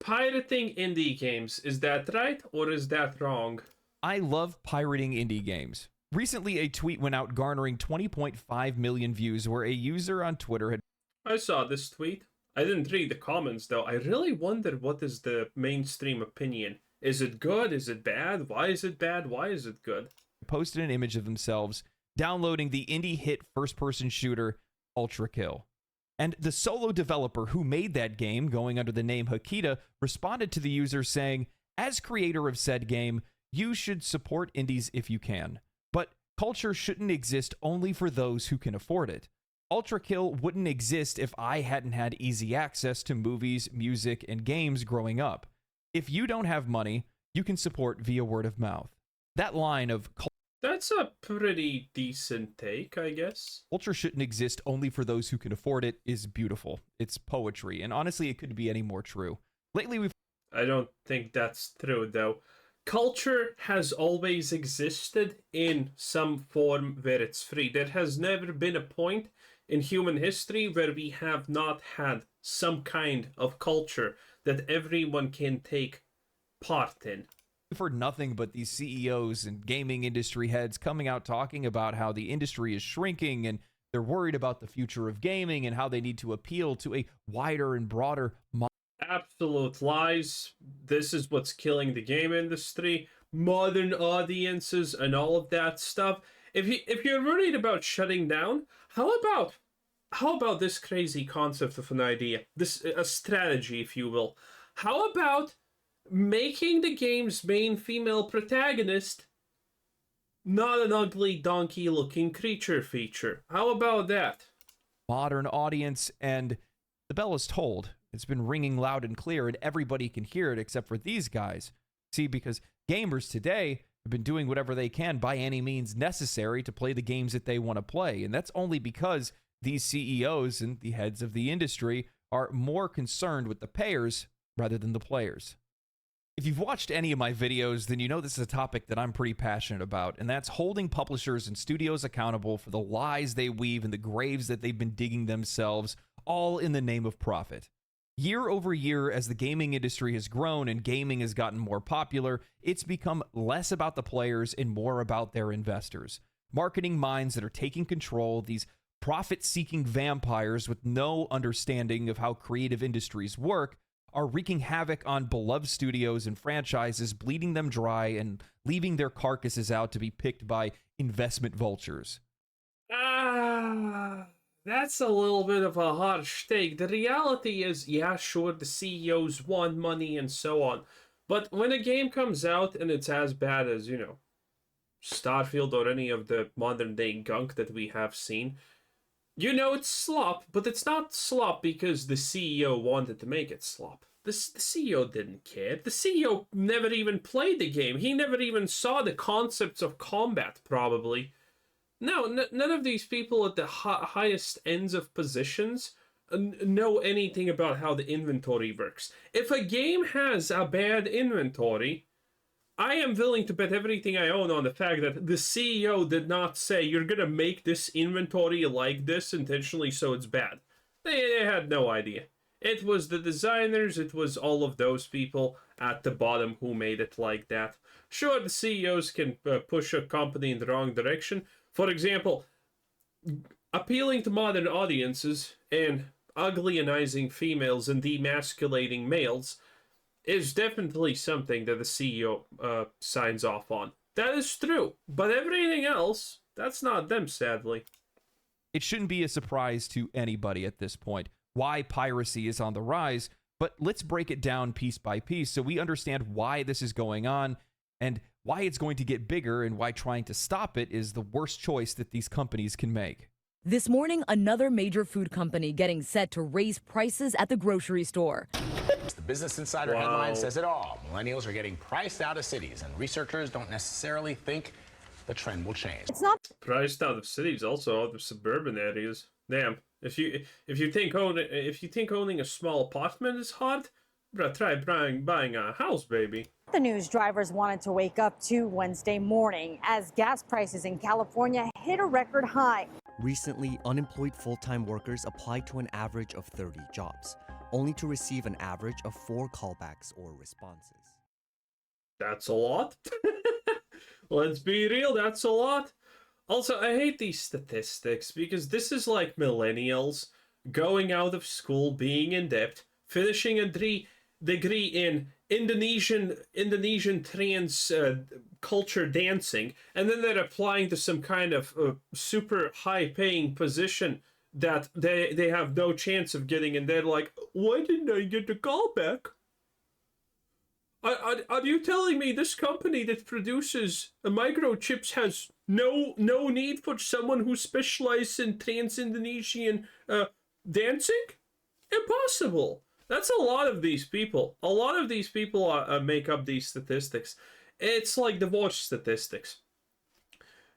pirating indie games. Is that right or is that wrong? I love pirating indie games. Recently, a tweet went out garnering 20.5 million views where a user on Twitter had... I saw this tweet. I didn't read the comments though. I really wonder what is the mainstream opinion. Is it good? Is it bad? Why is it bad? Why is it good? posted an image of themselves downloading the indie hit first-person shooter Ultra Kill. And the solo developer who made that game, going under the name Hakita, responded to the user saying, "As creator of said game, you should support indies if you can. But culture shouldn't exist only for those who can afford it. Ultra Kill wouldn't exist if I hadn't had easy access to movies, music, and games growing up. If you don't have money, you can support via word of mouth." That line of That's a pretty decent take, I guess. culture shouldn't exist only for those who can afford it is beautiful. It's poetry, and honestly, it couldn't be any more true. Lately, we've... I don't think that's true, though. Culture has always existed in some form where it's free. There has never been a point in human history where we have not had some kind of culture that everyone can take part in. We've heard nothing but these CEOs and gaming industry heads coming out talking about how the industry is shrinking and they're worried about the future of gaming and how they need to appeal to a wider and broader... Absolute lies. This is what's killing the game industry. Modern audiences and all of that stuff. If you're worried about shutting down, how about this crazy concept of an idea? A strategy, if you will. How about making the game's main female protagonist not an ugly donkey-looking creature feature? How about that? modern audience, and the bell is tolled. It's been ringing loud and clear, and everybody can hear it except for these guys. See, because gamers today have been doing whatever they can by any means necessary to play the games that they want to play, and that's only because these CEOs and the heads of the industry are more concerned with the payers rather than the players. If you've watched any of my videos, then you know this is a topic that I'm pretty passionate about, and that's holding publishers and studios accountable for the lies they weave and the graves that they've been digging themselves, all in the name of profit. Year over year, as the gaming industry has grown and gaming has gotten more popular, it's become less about the players and more about their investors. Marketing minds that are taking control, these profit-seeking vampires with no understanding of how creative industries work, are wreaking havoc on beloved studios and franchises, bleeding them dry and leaving their carcasses out to be picked by investment vultures. That's a little bit of a harsh take. The reality is, yeah, sure, the CEOs want money and so on. But when a game comes out and it's as bad as, Starfield or any of the modern day gunk that we have seen, it's slop, but it's not slop because the CEO wanted to make it slop. The CEO didn't care. The CEO never even played the game. He never even saw the concepts of combat, probably. No, none of these people at the highest ends of positions know anything about how the inventory works. If a game has a bad inventory, I am willing to bet everything I own on the fact that the CEO did not say, you're going to make this inventory like this intentionally so it's bad. They had no idea. It was the designers, it was all of those people at the bottom who made it like that. Sure, the CEOs can push a company in the wrong direction. For example, appealing to modern audiences and uglyizing females and demasculating males is definitely something that the CEO signs off on. That is true. But everything else, that's not them, sadly. It shouldn't be a surprise to anybody at this point why piracy is on the rise, but let's break it down piece by piece so we understand why this is going on and why it's going to get bigger and why trying to stop it is the worst choice that these companies can make. This morning, another major food company getting set to raise prices at the grocery store. The Business Insider headline says it all. Millennials are getting priced out of cities, and researchers don't necessarily think the trend will change. It's not priced out of cities, also out of suburban areas. Damn. If you think owning a small apartment is hard, try buying a house, baby. The news drivers wanted to wake up to Wednesday morning as gas prices in California hit a record high. Recently, unemployed full-time workers applied to an average of 30 jobs. only to receive an average of 4 callbacks or responses. That's a lot. Let's be real, that's a lot. Also, I hate these statistics because this is like millennials going out of school, being in debt, finishing a degree in Indonesian trans culture dancing, and then they're applying to some kind of super high paying position that they have no chance of getting, and they're like, why didn't I get the call back? Are you telling me this company that produces microchips has no need for someone who specializes in trans Indonesian dancing? Impossible. That's a lot of these people. A lot of these people make up these statistics. It's like divorce statistics.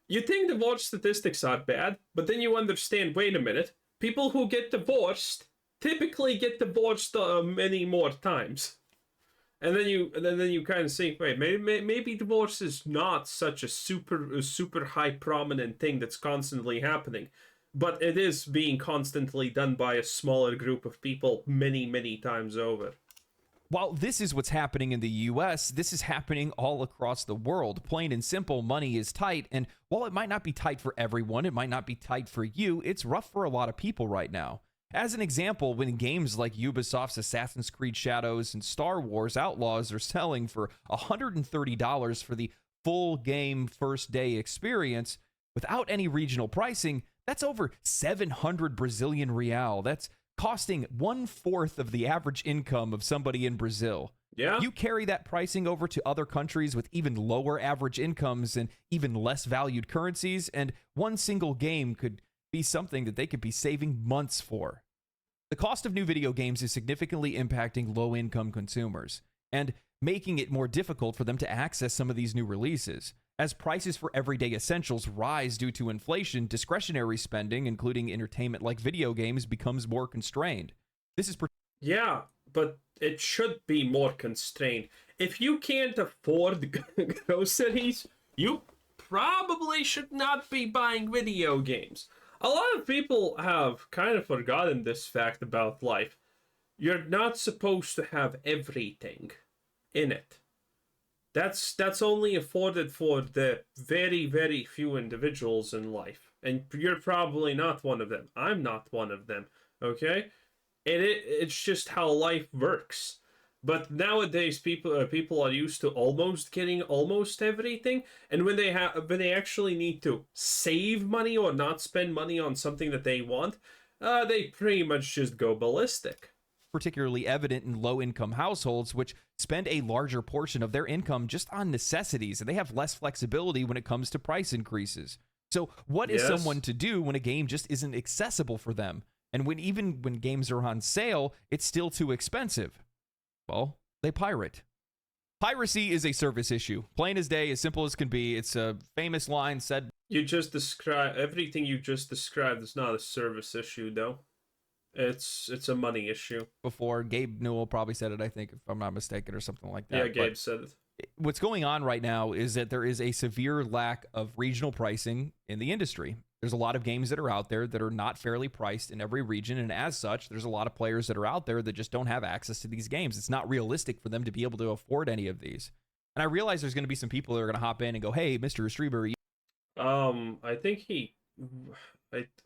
You think divorce statistics are bad, but then you understand, wait a minute, people who get divorced typically get divorced many more times. And then you kind of think, wait, maybe divorce is not such a super high prominent thing that's constantly happening, but it is being constantly done by a smaller group of people many times over. While this is what's happening in the US, this is happening all across the world. Plain and simple, money is tight, and while it might not be tight for everyone, it might not be tight for you, it's rough for a lot of people right now. As an example, when games like Ubisoft's Assassin's Creed Shadows and Star Wars Outlaws are selling for $130 for the full game first day experience, without any regional pricing, that's over 700 Brazilian real. That's costing 1/4 of the average income of somebody in Brazil. Yeah. You carry that pricing over to other countries with even lower average incomes and even less valued currencies, and one single game could be something that they could be saving months for. The cost of new video games is significantly impacting low-income consumers and making it more difficult for them to access some of these new releases. As prices for everyday essentials rise due to inflation, discretionary spending, including entertainment like video games, becomes more constrained. This is Yeah, but it should be more constrained. If you can't afford groceries, you probably should not be buying video games. A lot of people have kind of forgotten this fact about life. You're not supposed to have everything in it. That's only afforded for the very few individuals in life. And you're probably not one of them. I'm not one of them, okay? And it's just how life works. But nowadays, people are used to almost getting almost everything, and when they actually need to save money or not spend money on something that they want, they pretty much just go ballistic. particularly evident in low-income households, which spend a larger portion of their income just on necessities, and they have less flexibility when it comes to price increases. So what is someone to do when a game just isn't accessible for them? And even when games are on sale, it's still too expensive. Well, they pirate. Piracy is a service issue. Plain as day, as simple as can be. It's a famous line said. Everything you just described is not a service issue, though. It's a money issue. Before, Gabe Newell probably said it, I think, if I'm not mistaken, or something like that. Yeah, Gabe said it. What's going on right now is that there is a severe lack of regional pricing in the industry. There's a lot of games that are out there that are not fairly priced in every region, and as such, there's a lot of players that are out there that just don't have access to these games. It's not realistic for them to be able to afford any of these. And I realize there's going to be some people that are going to hop in and go, "Hey, Mr. Streber."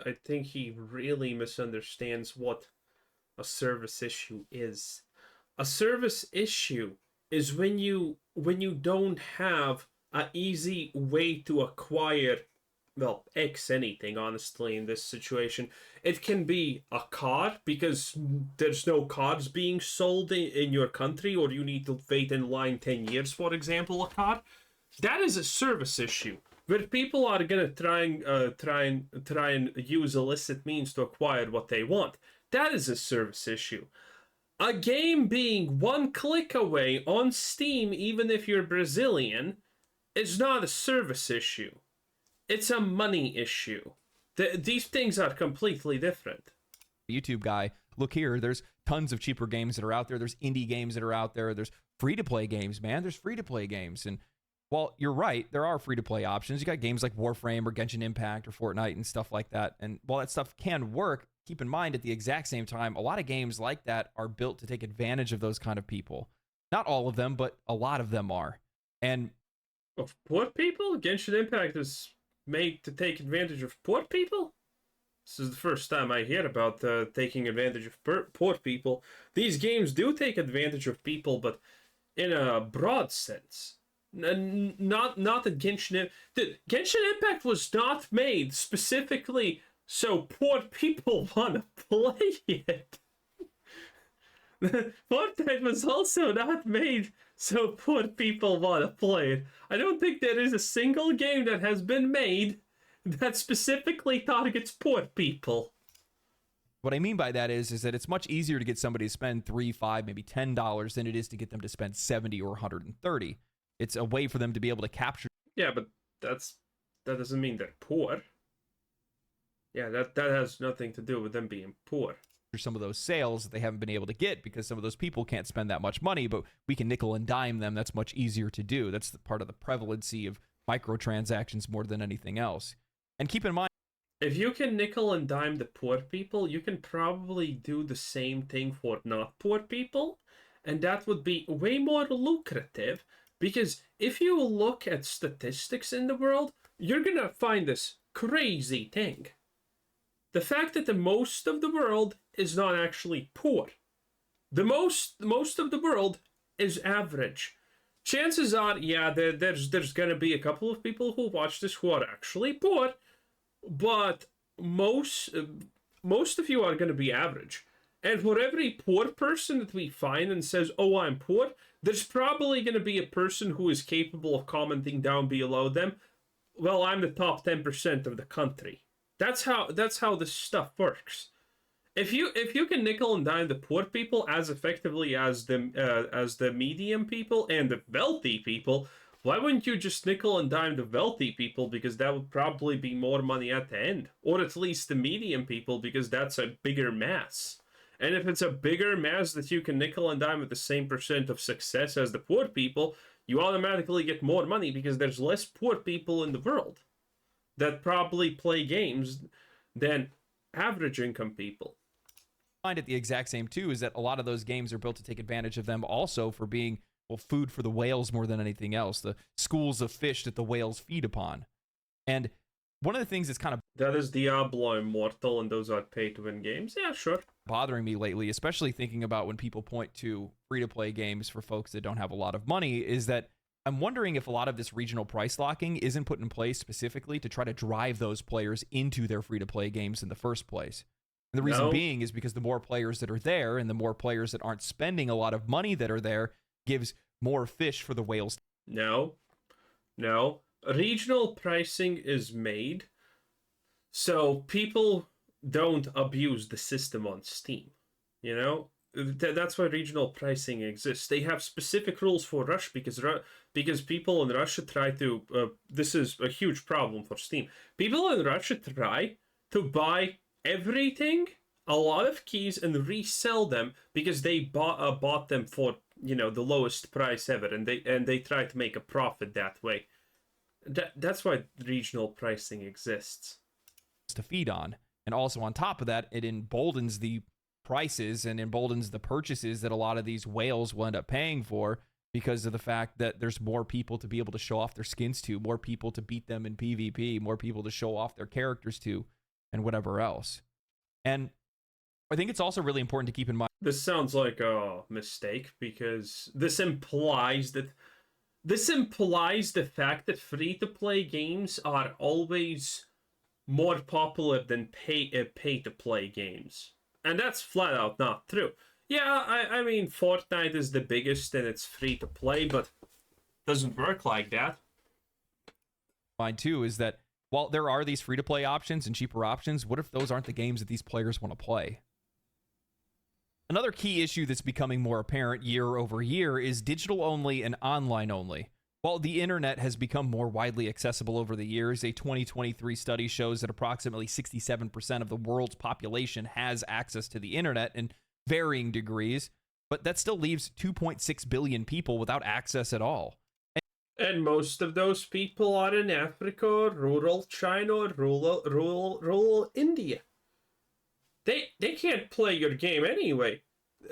I think he really misunderstands what a service issue is. A service issue is when you don't have an easy way to acquire, well, anything, honestly, in this situation. It can be a car, because there's no cars being sold in your country, or you need to wait in line 10 years, for example, a car. That is a service issue, where people are gonna try and use illicit means to acquire what they want. That is a service issue. A game being one click away on Steam, even if you're Brazilian, is not a service issue. It's a money issue. These things are completely different. YouTube guy, look here, there's tons of cheaper games that are out there. There's indie games that are out there. There's free-to-play games, man. There's free-to-play games. And while you're right, there are free-to-play options. You got games like Warframe or Genshin Impact or Fortnite and stuff like that. And while that stuff can work, keep in mind at the exact same time, a lot of games like that are built to take advantage of those kind of people. Not all of them, but a lot of them are. And of poor people? Genshin Impact is made to take advantage of poor people? This is the first time I hear about taking advantage of poor people. These games do take advantage of people, but in a broad sense. Not that Genshin Impact was not made specifically so poor people want to play it. Fortnite was also not made so poor people want to play it. I don't think there is a single game that has been made that specifically targets poor people. what I mean by that is that it's much easier to get somebody to spend $3, $5, maybe $10 than it is to get them to spend $70 or $130. It's a way for them to be able to capture. Yeah, but that doesn't mean they're poor. Yeah, that has nothing to do with them being poor. Some of those sales that they haven't been able to get because some of those people can't spend that much money, but we can nickel and dime them. That's much easier to do. That's the part of the prevalency of microtransactions more than anything else. And keep in mind, if you can nickel and dime the poor people, you can probably do the same thing for not poor people, and that would be way more lucrative, because if you look at statistics in the world, you're gonna find this crazy thing. The fact that the most of the world is not actually poor. The most of the world is average. Chances are, yeah, there's gonna be a couple of people who watch this who are actually poor, but most of you are gonna be average. And for every poor person that we find and says, "Oh, I'm poor," there's probably gonna be a person who is capable of commenting down below them, "Well, I'm the top 10% of the country." That's how this stuff works. If you can nickel and dime the poor people as effectively as the medium people and the wealthy people, why wouldn't you just nickel and dime the wealthy people, because that would probably be more money at the end, or at least the medium people, because that's a bigger mass. And if it's a bigger mass that you can nickel and dime with the same percent of success as the poor people, you automatically get more money because there's less poor people in the world that probably play games than average income people. Find it the exact same too is that a lot of those games are built to take advantage of them also for being, well, food for the whales more than anything else, the schools of fish that the whales feed upon. And one of the things that's kind of that is Diablo Immortal, and those are pay-to-win games. Yeah, sure. Bothering me lately, especially thinking about when people point to free-to-play games for folks that don't have a lot of money, is that I'm wondering if a lot of this regional price locking isn't put in place specifically to try to drive those players into their free-to-play games in the first place. And the reason being is because the more players that are there and the more players that aren't spending a lot of money that are there gives more fish for the whales. No. Regional pricing is made so people don't abuse the system on Steam. You know? That's why regional pricing exists. They have specific rules for Russia because people in Russia try to... this is a huge problem for Steam. People in Russia try to buy everything, a lot of keys, and resell them because they bought them for, you know, the lowest price ever, and they try to make a profit that way. That's why regional pricing exists. To feed on. And also on top of that, it emboldens the prices and emboldens the purchases that a lot of these whales will end up paying for, because of the fact that there's more people to be able to show off their skins to, more people to beat them in PvP, more people to show off their characters to, and whatever else. And I think it's also really important to keep in mind. This sounds like a mistake, because this implies the fact that free-to-play games are always more popular than pay-to-play games. And that's flat out not true. Yeah, I mean, Fortnite is the biggest and it's free-to-play, but it doesn't work like that. Mine too is that while there are these free-to-play options and cheaper options, what if those aren't the games that these players want to play? Another key issue that's becoming more apparent year over year is digital only and online only. While the internet has become more widely accessible over the years, a 2023 study shows that approximately 67% of the world's population has access to the internet in varying degrees, but that still leaves 2.6 billion people without access at all. And most of those people are in Africa, rural China, or rural India. They can't play your game anyway.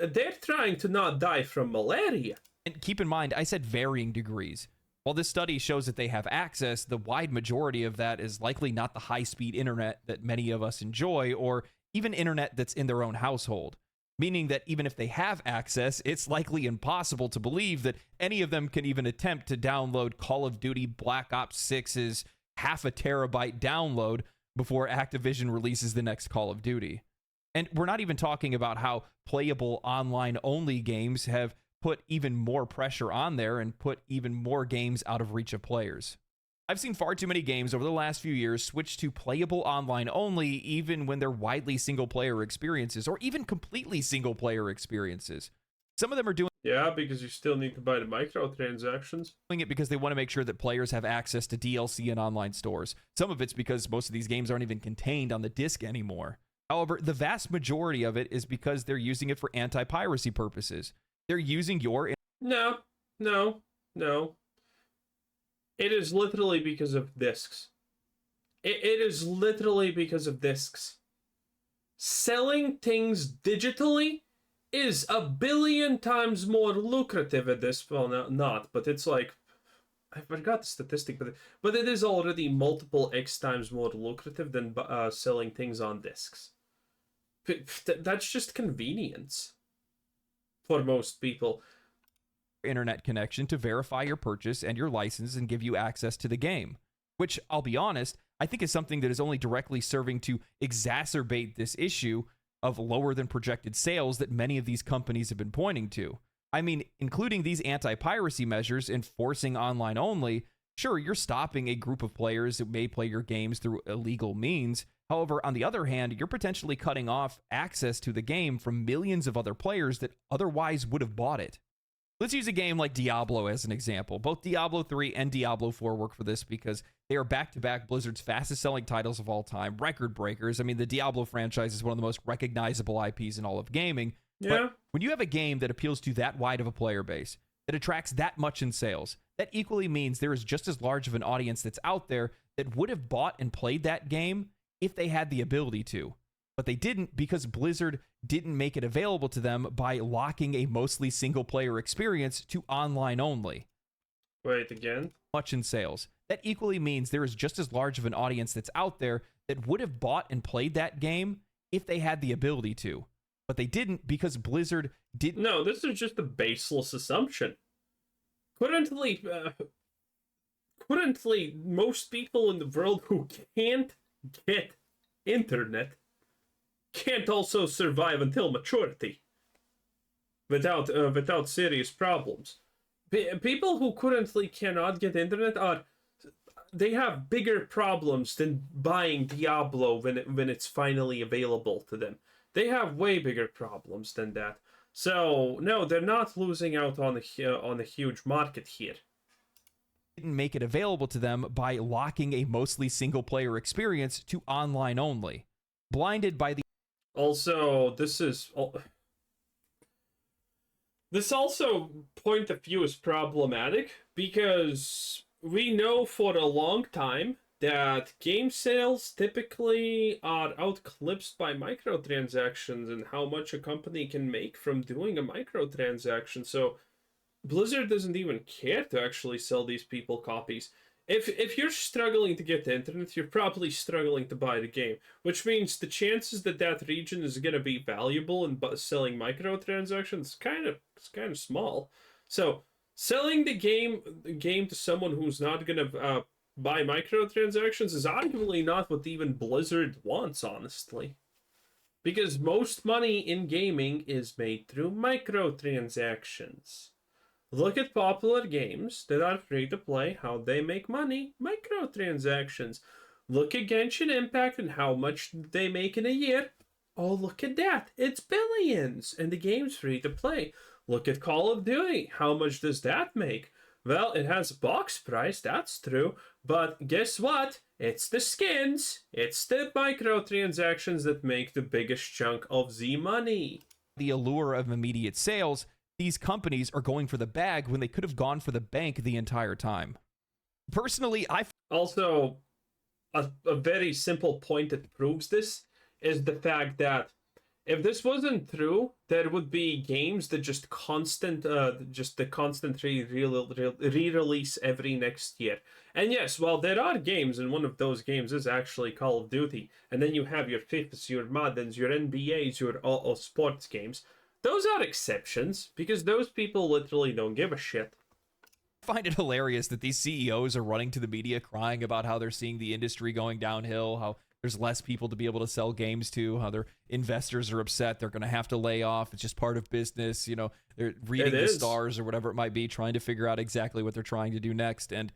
They're trying to not die from malaria. And keep in mind, I said varying degrees. While this study shows that they have access, the wide majority of that is likely not the high-speed internet that many of us enjoy, or even internet that's in their own household. Meaning that even if they have access, it's likely impossible to believe that any of them can even attempt to download Call of Duty Black Ops 6's half a terabyte download before Activision releases the next Call of Duty. And we're not even talking about how playable online-only games have put even more pressure on there and put even more games out of reach of players. I've seen far too many games over the last few years switch to playable online only, even when they're widely single-player experiences, or even completely single-player experiences. Some of them are doing Because you still need to buy the microtransactions. it because they want to make sure that players have access to DLC in online stores. Some of it's because most of these games aren't even contained on the disc anymore. However, the vast majority of it is because they're using it for anti-piracy purposes. They're using your... No. It is literally because of discs. It is literally because of discs. Selling things digitally is a billion times more lucrative at this. Well, not, but it's like, I forgot the statistic, but it is already multiple X times more lucrative than selling things on discs. That's just convenience for most people. Internet connection to verify your purchase and your license and give you access to the game, which, I'll be honest, I think is something that is only directly serving to exacerbate this issue of lower than projected sales that many of these companies have been pointing to. I mean, including these anti-piracy measures and forcing online only, sure, you're stopping a group of players that may play your games through illegal means. However, on the other hand, you're potentially cutting off access to the game from millions of other players that otherwise would have bought it. Let's use a game like Diablo as an example. Both Diablo 3 and Diablo 4 work for this because they are back-to-back Blizzard's fastest-selling titles of all time, record breakers. I mean, the Diablo franchise is one of the most recognizable IPs in all of gaming. Yeah. But when you have a game that appeals to that wide of a player base, that attracts that much in sales, that equally means there is just as large of an audience that's out there that would have bought and played that game if they had the ability to. But they didn't because Blizzard didn't make it available to them by locking a mostly single-player experience to online only. Wait, again? Much in sales. That equally means there is just as large of an audience that's out there that would have bought and played that game if they had the ability to. But they didn't because Blizzard didn't... No, this is just a baseless assumption. Currently, most people in the world who can't get internet can't also survive until maturity without serious problems. People who currently cannot get internet they have bigger problems than buying Diablo when it's finally available to them. They have way bigger problems than that. So no, they're not losing out on a huge market here. Didn't make it available to them by locking a mostly single-player experience to online only. Blinded by the... Also, this also point of view is problematic because we know for a long time that game sales typically are outclipped by microtransactions and how much a company can make from doing a microtransaction. So Blizzard doesn't even care to actually sell these people copies. If you're struggling to get the internet, you're probably struggling to buy the game, which means the chances that that region is going to be valuable in selling microtransactions is kind of small. So selling the game to someone who's not going to buy microtransactions is arguably not what even Blizzard wants, honestly, because most money in gaming is made through microtransactions. Look at popular games that are free to play, how they make money, microtransactions. Look at Genshin Impact and how much they make in a year. Oh, look at that. It's billions, and the game's free to play. Look at Call of Duty. How much does that make? Well, it has a box price, that's true. But guess what? It's the skins. It's the microtransactions that make the biggest chunk of the money. The allure of immediate sales, these companies are going for the bag when they could have gone for the bank the entire time. Personally, Also, a very simple point that proves this is the fact that if this wasn't true, there would be games that just the constant re-release every next year. And yes, while there are games, and one of those games is actually Call of Duty, and then you have your FIFAs, your Maddens, your NBAs, your all sports games, those are exceptions, because those people literally don't give a shit. find it hilarious that these CEOs are running to the media crying about how they're seeing the industry going downhill, how there's less people to be able to sell games to, how their investors are upset, they're going to have to lay off, it's just part of business, you know, they're reading the stars or whatever it might be, trying to figure out exactly what they're trying to do next, and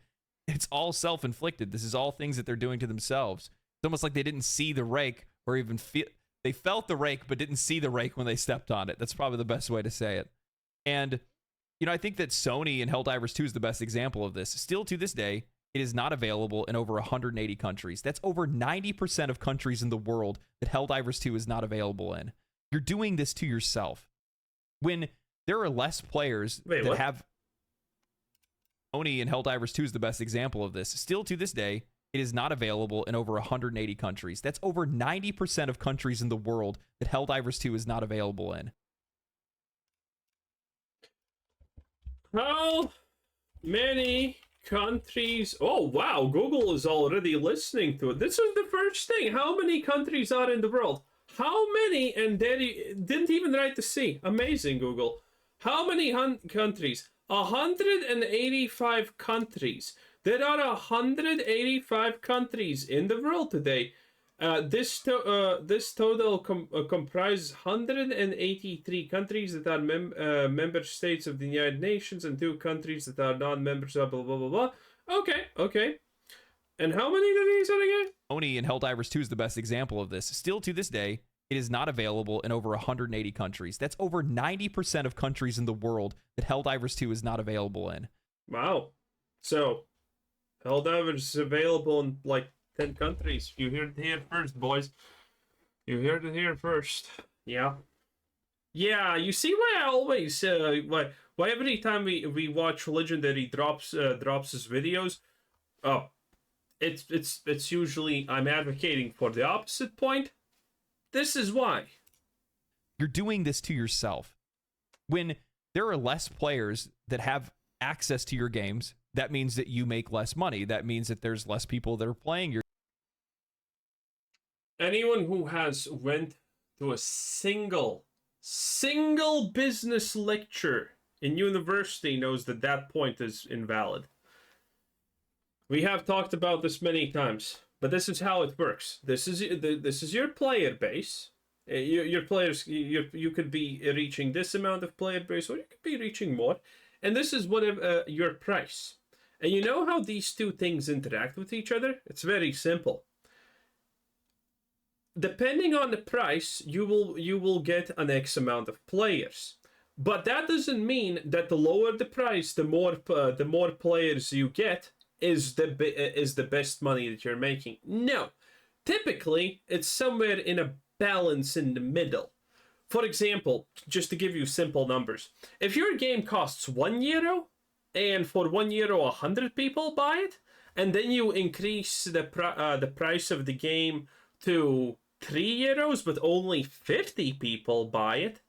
it's all self-inflicted. This is all things that they're doing to themselves. It's almost like they didn't see the rake, or even feel, they felt the rake but didn't see the rake when they stepped on it. That's probably the best way to say it. And you know, I think that Sony and Helldivers 2 is the best example of this. Still to this day, it is not available in over 180 countries. That's over 90% of countries in the world that Helldivers 2 is not available in. You're doing this to yourself. When there are less players have... Sony and Helldivers 2 is the best example of this. Still to this day, it is not available in over 180 countries. That's over 90% of countries in the world that Helldivers 2 is not available in. How many countries? Oh, wow. Google is already listening to it. This is the first thing. How many countries are in the world? How many? And they didn't even write the C. Amazing, Google. How many countries? 185 countries. There are 185 countries in the world today. This total comprises 183 countries that are member states of the United Nations and 2 countries that are non-members of blah, blah, blah, blah. Okay. And how many of these are again? Sony and Helldivers 2 is the best example of this. Still to this day, it is not available in over 180 countries. That's over 90% of countries in the world that Helldivers 2 is not available in. Wow. So, Helldivers is available in like 10 countries. You heard it here first, boys. You heard it here first. Yeah. Yeah, you see why I always why every time we watch Legendary drops his videos, it's usually I'm advocating for the opposite point. This is why. You're doing this to yourself. When there are less players that have access to your games, that means that you make less money. That means that there's less people that are playing your... Anyone who has went to a single business lecture in university knows that that point is invalid. We have talked about this many times, but this is how it works. This is your player base. Your players, you could be reaching this amount of player base, or you could be reaching more, and this is whatever your price. And you know how these two things interact with each other? It's very simple. Depending on the price, you will get an X amount of players. But that doesn't mean that the lower the price, the more players you get is the best money that you're making. No. Typically, it's somewhere in a balance in the middle. For example, just to give you simple numbers, if your game costs €1 and for €1 100 people buy it, and then you increase the price of the game to €3 but only 50 people buy it,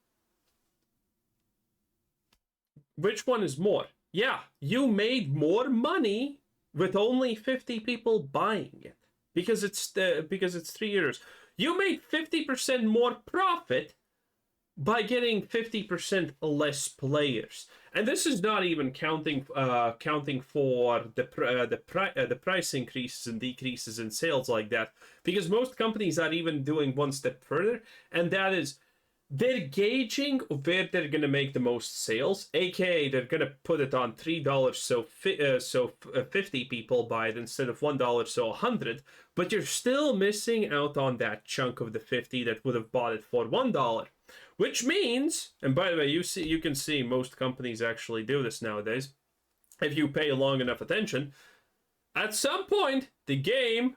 which one is more? Yeah, you made more money with only 50 people buying it because it's €3. You made 50% more profit by getting 50% less players, and this is not even counting for the price increases and decreases in sales like that, because most companies are even doing one step further, and that is they're gauging where they're gonna make the most sales, aka they're gonna put it on $3 so 50 people buy it instead of $1 so 100, but you're still missing out on that chunk of the 50 that would have bought it for $1. Which means, and by the way, you can see most companies actually do this nowadays, if you pay long enough attention, at some point the game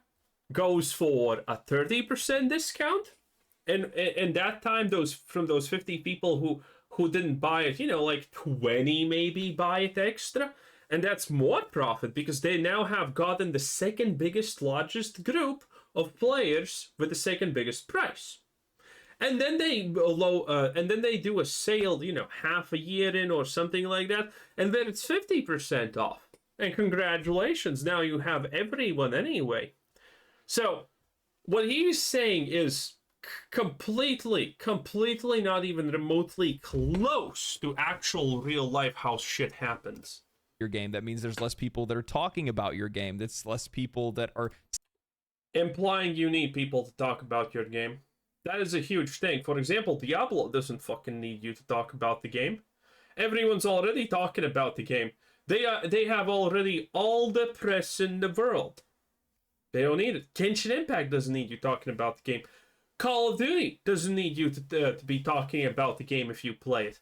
goes for a 30% discount. And that time, those 50 people who didn't buy it, like 20 maybe buy it extra. And that's more profit because they now have gotten the second biggest, largest group of players with the second biggest price. And then they do a sale, half a year in or something like that, and then it's 50% off. And congratulations, now you have everyone anyway. So what he's saying is completely not even remotely close to actual real life how shit happens. Your game. That means there's less people that are talking about your game. That's less people that are implying you need people to talk about your game. That is a huge thing. For example, Diablo doesn't fucking need you to talk about the game. Everyone's already talking about the game. They have already all the press in the world. They don't need it. Genshin Impact doesn't need you talking about the game. Call of Duty doesn't need you to be talking about the game if you play it.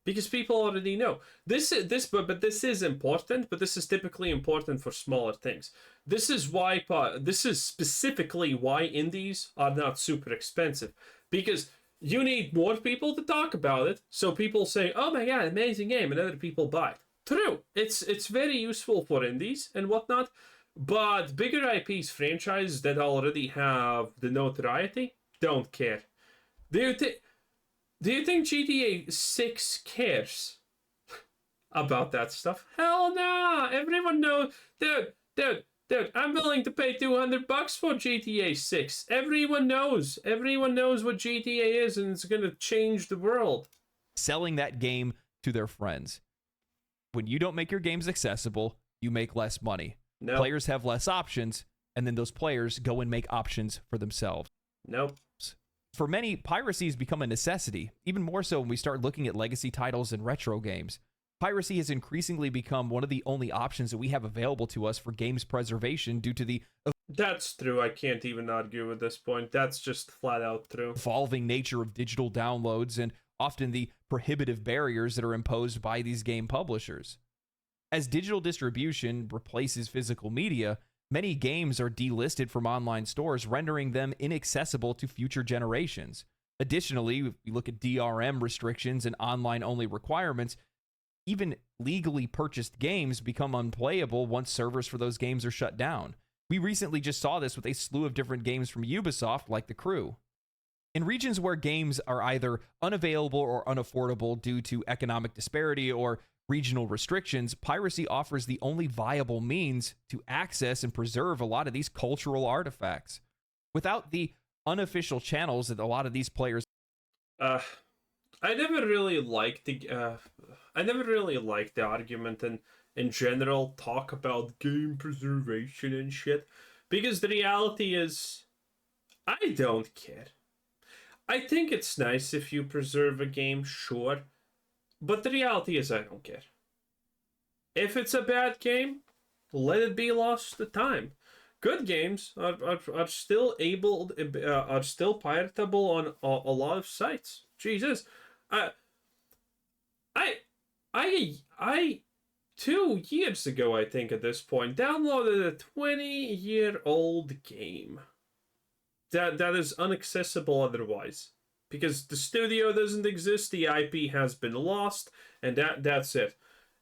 Because people already know. This is important, but this is typically important for smaller things. This is specifically why indies are not super expensive. Because you need more people to talk about it, so people say, oh my god, amazing game, and other people buy it. True, it's very useful for indies and whatnot, but bigger IPs, franchises that already have the notoriety, don't care. Do you think GTA 6 cares about that stuff? Hell no! Everyone knows. Dude, I'm willing to pay $200 for GTA 6. Everyone knows. Everyone knows what GTA is, and it's gonna change the world. selling that game to their friends. When you don't make your games accessible, you make less money. Nope. Players have less options, and then those players go and make options for themselves. Nope. For many, piracy has become a necessity, even more so when we start looking at legacy titles and retro games. Piracy has increasingly become one of the only options that we have available to us for games preservation due to the That's true. I can't even argue with this point. That's just flat out true. evolving nature of digital downloads and often the prohibitive barriers that are imposed by these game publishers. As digital distribution replaces physical media, many games are delisted from online stores, rendering them inaccessible to future generations. Additionally, if you look at DRM restrictions and online-only requirements, even legally purchased games become unplayable once servers for those games are shut down. We recently just saw this with a slew of different games from Ubisoft, like The Crew. In regions where games are either unavailable or unaffordable due to economic disparity or regional restrictions, piracy offers the only viable means to access and preserve a lot of these cultural artifacts. Without the unofficial channels that a lot of these players I never really liked the argument and in general talk about game preservation and shit, because the reality is I don't care. I think it's nice if you preserve a game, sure, but the reality is I don't care. If it's a bad game, let it be lost to time. Good games are still are still piratable on a lot of sites. Jesus, I 2 years ago, I think at this point, downloaded a 20-year-old game that is inaccessible otherwise, because the studio doesn't exist, the IP has been lost, and that's it.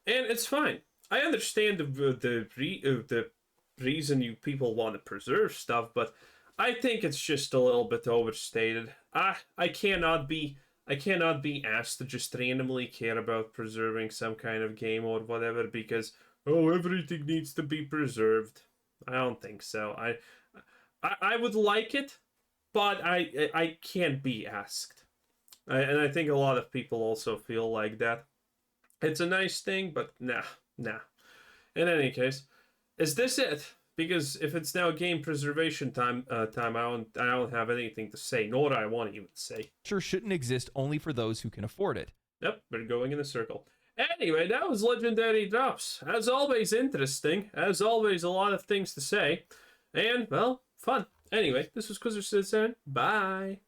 And it's fine. I understand the reason you people want to preserve stuff, but I think it's just a little bit overstated. I cannot be asked to just randomly care about preserving some kind of game or whatever because everything needs to be preserved. I don't think so. I would like it, but I can't be asked. And I think a lot of people also feel like that. It's a nice thing, but nah. In any case, is this it? Because if it's now game preservation time, I don't have anything to say, nor I want to even say. sure shouldn't exist only for those who can afford it. Yep, we're going in a circle. Anyway, that was Legendary Drops. As always, interesting. As always, a lot of things to say. And, well, fun. Anyway, this was Quizzer Citizen. Bye.